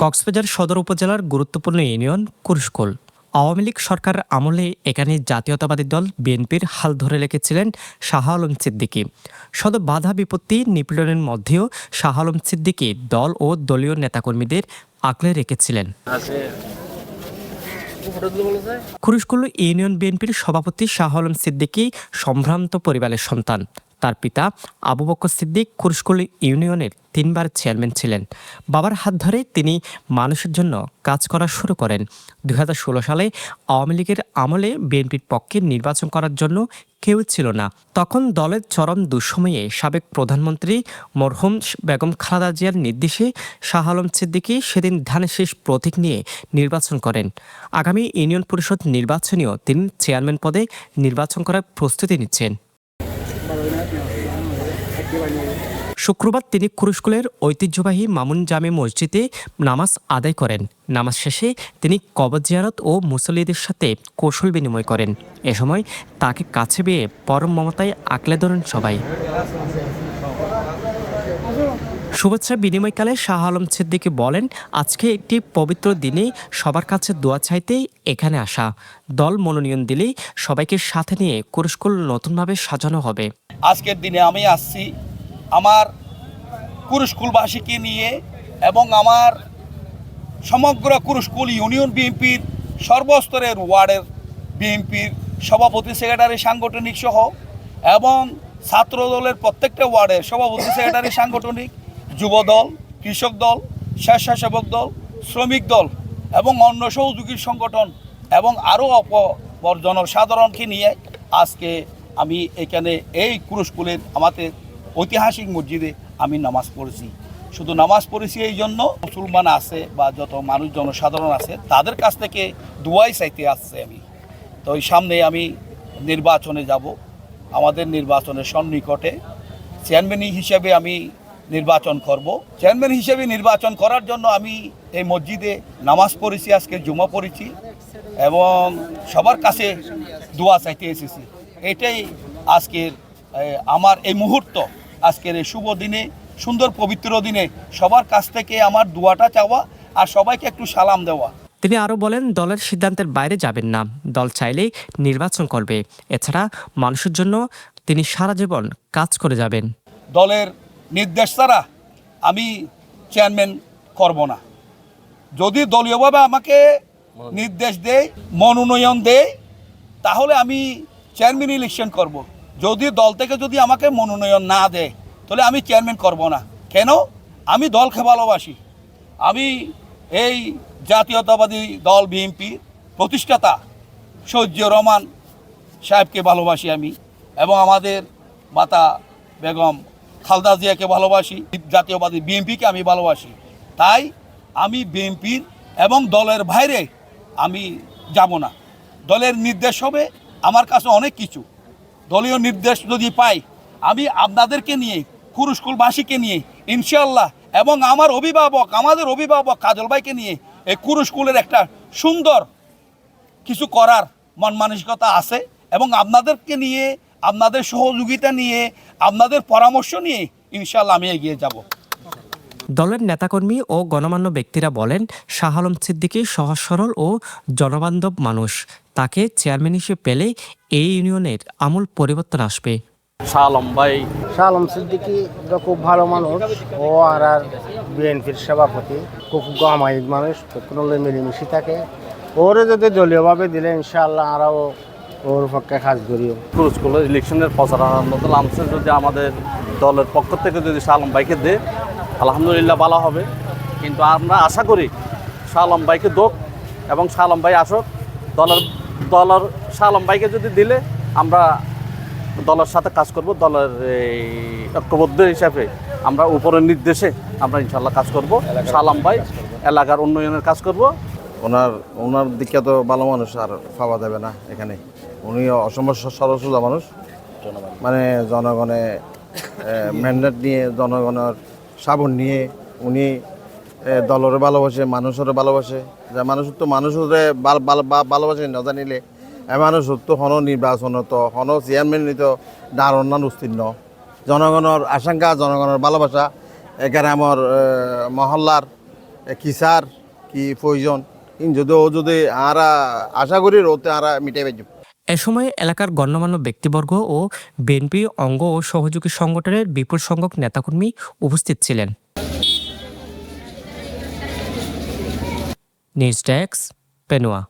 কক্সবাজার সদর উপজেলার গুরুত্বপূর্ণ ইউনিয়ন কুরুশকুল। আওয়ামী লীগ সরকারের আমলে এখানে জাতীয়তাবাদী দল বিএনপির হাল ধরে রেখেছিলেন শাহ আলম সিদ্দিকী। শত বাধা বিপত্তি নিপীড়নের মধ্যেও শাহ আলম সিদ্দিকী দল ও দলীয় নেতাকর্মীদের আগলে রেখেছিলেন। কুরুশকুল ইউনিয়ন বিএনপির সভাপতি শাহ আলম সিদ্দিকী সম্ভ্রান্ত পরিবারের সন্তান। তার পিতা আবু বকর সিদ্দিক কুরুশকুল ইউনিয়নের 3বার চেয়ারম্যান ছিলেন। বাবার হাত ধরে তিনি মানুষের জন্য কাজ করা শুরু করেন। 2016 সালে আওয়ামী লীগের আমলে বিএনপির পক্ষে নির্বাচন করার জন্য কেউ ছিল না। তখন দলের চরম দুঃসময়ে সাবেক প্রধানমন্ত্রী মরহুম বেগম খালেদা জিয়ার নির্দেশে শাহ আলম সিদ্দিকী সেদিন ধানের শীষ প্রতীক নিয়ে নির্বাচন করেন। আগামী ইউনিয়ন পরিষদ নির্বাচনেও তিনি চেয়ারম্যান পদে নির্বাচন করার প্রস্তুতি নিচ্ছেন। শুক্রবার তিনি কুরুশকুলের ঐতিহ্যবাহী মামুন জামে মসজিদে নামাজ আদায় করেন। নামাজ শেষে তিনি কবর জিয়ারত ও মুসল্লিদের সাথে কৌশল বিনিময় করেন। এ সময় তাকে কাছে পেয়ে পরম মমতায় আঁকলে ধরেন সবাই। শুভেচ্ছা বিনিময়কালে শাহ আলম সিদ্দিকী বলেন, আজকে একটি পবিত্র দিনে সবার কাছে দোয়া চাইতেই এখানে আসা। দল মনোনয়ন দিলেই সবাইকে সাথে নিয়ে কুরুশকুল নতুনভাবে সাজানো হবে। আজকের দিনে আমি আসছি আমার কুরুশকুলবাসীকে নিয়ে এবং আমার সমগ্র কুরুশকুল ইউনিয়ন বিএনপির সর্বস্তরের ওয়ার্ডের বিএনপির সভাপতি সেক্রেটারি সাংগঠনিক সহ এবং ছাত্র দলের প্রত্যেকটা ওয়ার্ডের সভাপতি সেক্রেটারি সাংগঠনিক, যুব দল, কৃষক দল, স্বেচ্ছাসেবক দল, শ্রমিক দল এবং অন্য সহযোগী সংগঠন এবং আরও অপর জনসাধারণকে নিয়ে আজকে আমি এখানে এই কুরুশকুলের আমাদের ঐতিহাসিক মসজিদে আমি নামাজ পড়েছি। শুধু নামাজ পড়েছি এই জন্য মুসলমান আছে বা যত মানুষ জনসাধারণ আছে তাদের কাছ থেকে দোয়াই চাইতে আসছে আমি। তো ওই সামনে আমি নির্বাচনে যাব, আমাদের নির্বাচনের সন্নিকটে চেয়ারম্যান হিসেবে আমি নির্বাচন করব। চেয়ারম্যান হিসেবে নির্বাচন করার জন্য আমি এই মসজিদে নামাজ পড়েছি, আজকে জুমা পড়েছি এবং সবার কাছে দোয়া চাইতে এসেছি। এটাই আজকের আমার এই মুহূর্ত, আজকের এই শুভ দিনে, সুন্দর পবিত্র দিনে সবার কাছ থেকে আমার দোয়াটা চাওয়া আর সবাইকে একটু সালাম দেওয়া। তিনি আরও বলেন, দলের সিদ্ধান্তের বাইরে যাবেন না, দল চাইলেই নির্বাচন করবে। এছাড়া মানুষের জন্য তিনি সারা জীবন কাজ করে যাবেন। দলের নির্দেশ ছাড়া আমি চেয়ারম্যান করব না। যদি দলীয়ভাবে আমাকে নির্দেশ দেয়, মনোনয়ন দেয়, তাহলে আমি চেয়ারম্যান ইলেকশন করব। যদি দল থেকে যদি আমাকে মনোনয়ন না দেয় তাহলে আমি চেয়ারম্যান করব না। কেন? আমি দলকে ভালোবাসি। আমি এই জাতীয়তাবাদী দল বিএনপি প্রতিষ্ঠাতা শহীদ জিয়াউর রহমান সাহেবকে ভালোবাসি আমি এবং আমাদের মাতা বেগম খালেদা জিয়াকে ভালোবাসি, জাতীয়বাদী বিএনপিকে আমি ভালোবাসি। তাই আমি বিএনপির এবং দলের বাইরে আমি যাব না। দলের নির্দেশ হবে আমার কাছে অনেক কিছু। দলীয় নির্দেশ যদি পাই আমি আপনাদেরকে নিয়ে, কুরুশকুলবাসীকে নিয়ে ইনশাআল্লাহ এবং আমাদের অভিভাবক কাজল ভাইকে নিয়ে এই কুরুশকুলের একটা সুন্দর কিছু করার মন মানসিকতা আছে এবং আপনাদেরকে নিয়ে, আপনাদের সহযোগিতা নিয়ে, আপনাদের পরামর্শ নিয়ে ইনশাআল্লাহ আমি এগিয়ে যাব। দলের নেতাকর্মী ও গণমান্য ব্যক্তিরা বলেন, শাহ আলম সিদ্দিকী সহজ সরল ও জনবান্ধব মানুষ। তাকে চেয়ারম্যান হিসেবে পেলে এই ইউনিয়নের আমূল পরিবর্তন আসবে। শাহ আলম সিদ্দিকী খুব ভালো মানুষ। ও আর বিএনপির সভাপতি খুব গমায়িক মানুষ, কোনো মিলেমিশে থাকে। ওরে যদি দলীয়ভাবে দিলে ইনশাআল্লাহ আরও ওর পক্ষে কাজ করিও। কুরুশকুলের ইলেকশনের প্রচার নামছে, যদি আমাদের দলের পক্ষ থেকে যদি শাহ আলম ভাইকে দেয় আলহামদুলিল্লাহ ভালো হবে। কিন্তু আমরা আশা করি শাহ আলম ভাইকে দোক এবং শাহ আলম ভাই আসুক। দলের শাহ আলম ভাইকে যদি দিলে আমরা দলের সাথে কাজ করব। দলের এই ঐক্যবদ্ধ হিসাবে আমরা উপরের নির্দেশে আমরা ইনশাল্লাহ কাজ করব। শাহ আলম ভাই এলাকার উন্নয়নের কাজ করব। ওনার দিকে তো ভালো মানুষ আর পাওয়া যাবে না এখানে। উনি অসম্ভব সরল মানুষ, মানে জনগণে ম্যান্ডেট নিয়ে, জনগণের সাবন নিয়ে উনি দলের ভালোবাসে, মানুষের ভালোবাসে। যা মানুষের ভালোবাসে না জানিলে মানুষ তো হন নির্বাচন তো হন চেয়ারম্যান নিত দারুণ উস্তীর্ণ। জনগণের আশঙ্কা, জনগণের ভালোবাসা এখানে আমার মহল্লার কি স্যার কি প্রয়োজন কিন্তু যদি ও যদি আরা আশা করি ওতে আরা মিটাই পাইব। এ সময় এলাকার গণ্যমান্য ব্যক্তিবর্গ ও বিএনপি অঙ্গ ও সহযোগী সংগঠনের বিপুল সংখ্যক নেতাকর্মী উপস্থিত ছিলেন। News desk, পেনুয়া।